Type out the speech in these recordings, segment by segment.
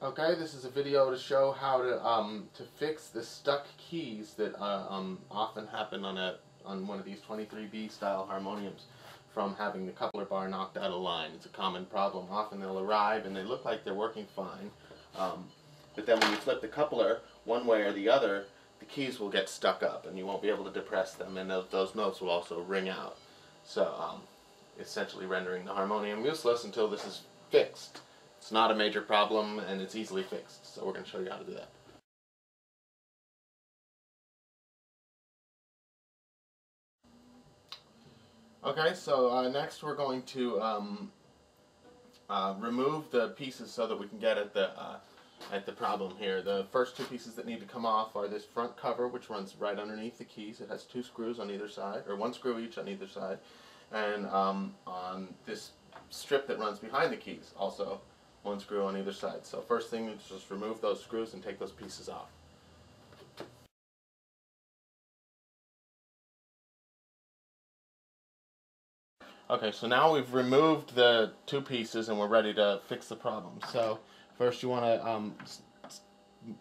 Okay, this is a video to show how to fix the stuck keys that often happen on one of these 23B style harmoniums from having the coupler bar knocked out of line. It's a common problem. Often they'll arrive and they look like they're working fine, but then when you flip the coupler one way or the other, the keys will get stuck up and you won't be able to depress them, and those notes will also ring out. So essentially rendering the harmonium useless until this is fixed. It's not a major problem and it's easily fixed, so we're going to show you how to do that. Okay, so next we're going to remove the pieces so that we can get at the problem here. The first two pieces that need to come off are this front cover, which runs right underneath the keys. It has two screws on either side, or one screw each on either side, and on this strip that runs behind the keys, also one screw on either side. So first thing is just remove those screws and take those pieces off. Okay, so now we've removed the two pieces and we're ready to fix the problem. So first you want to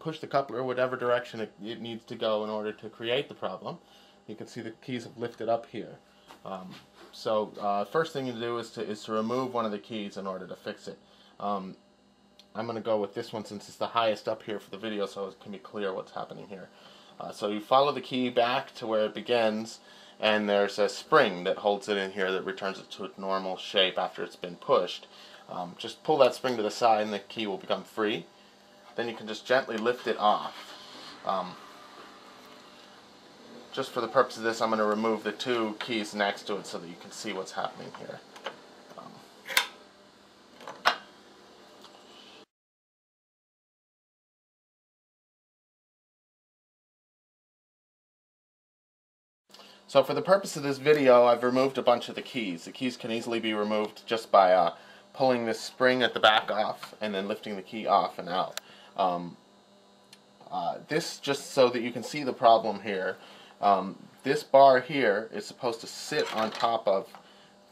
push the coupler whatever direction it needs to go in order to create the problem. You can see the keys have lifted up here. First thing to do is to remove one of the keys in order to fix it. I'm going to go with this one since it's the highest up here for the video, so it can be clear what's happening here. So you follow the key back to where it begins, and there's a spring that holds it in here that returns it to its normal shape after it's been pushed. Just pull that spring to the side and the key will become free. Then you can just gently lift it off. Just for the purpose of this, I'm going to remove the two keys next to it so that you can see what's happening here. So for the purpose of this video, I've removed a bunch of the keys. The keys can easily be removed just by pulling this spring at the back off and then lifting the key off and out. This just so that you can see the problem here. This bar here is supposed to sit on top of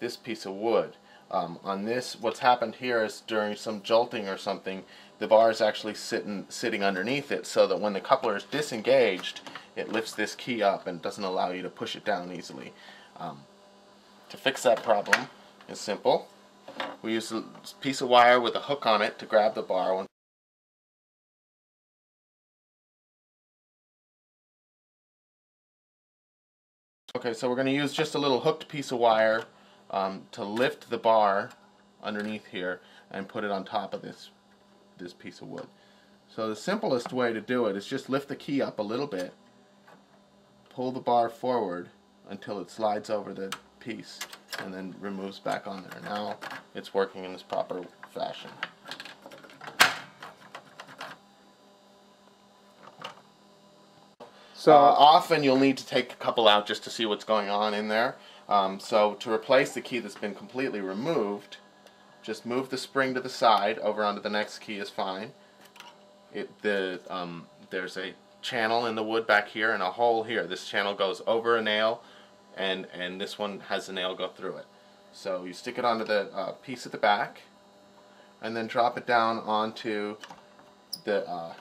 this piece of wood. On this, what's happened here is during some jolting or something, the bar is actually sitting underneath it, so that when the coupler is disengaged, it lifts this key up and doesn't allow you to push it down easily. To fix that problem is simple. We use a piece of wire with a hook on it to grab the bar. Okay, so we're going to use just a little hooked piece of wire to lift the bar underneath here and put it on top of this piece of wood. So the simplest way to do it is just lift the key up a little bit, pull the bar forward until it slides over the piece, and then removes back on there. Now it's working in this proper fashion. So often you'll need to take a couple out just to see what's going on in there. So to replace the key that's been completely removed, just move the spring to the side. Over onto the next key is fine. There's a channel in the wood back here and a hole here. This channel goes over a nail, and this one has a nail go through it. So you stick it onto the piece at the back, and then drop it down onto the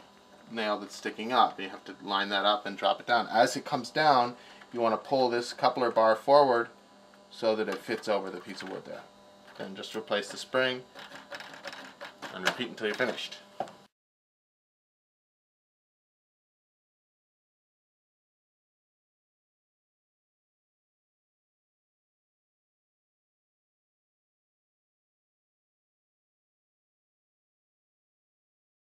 nail that's sticking up. You have to line that up and drop it down. As it comes down, you want to pull this coupler bar forward so that it fits over the piece of wood there. Then just replace the spring and repeat until you're finished.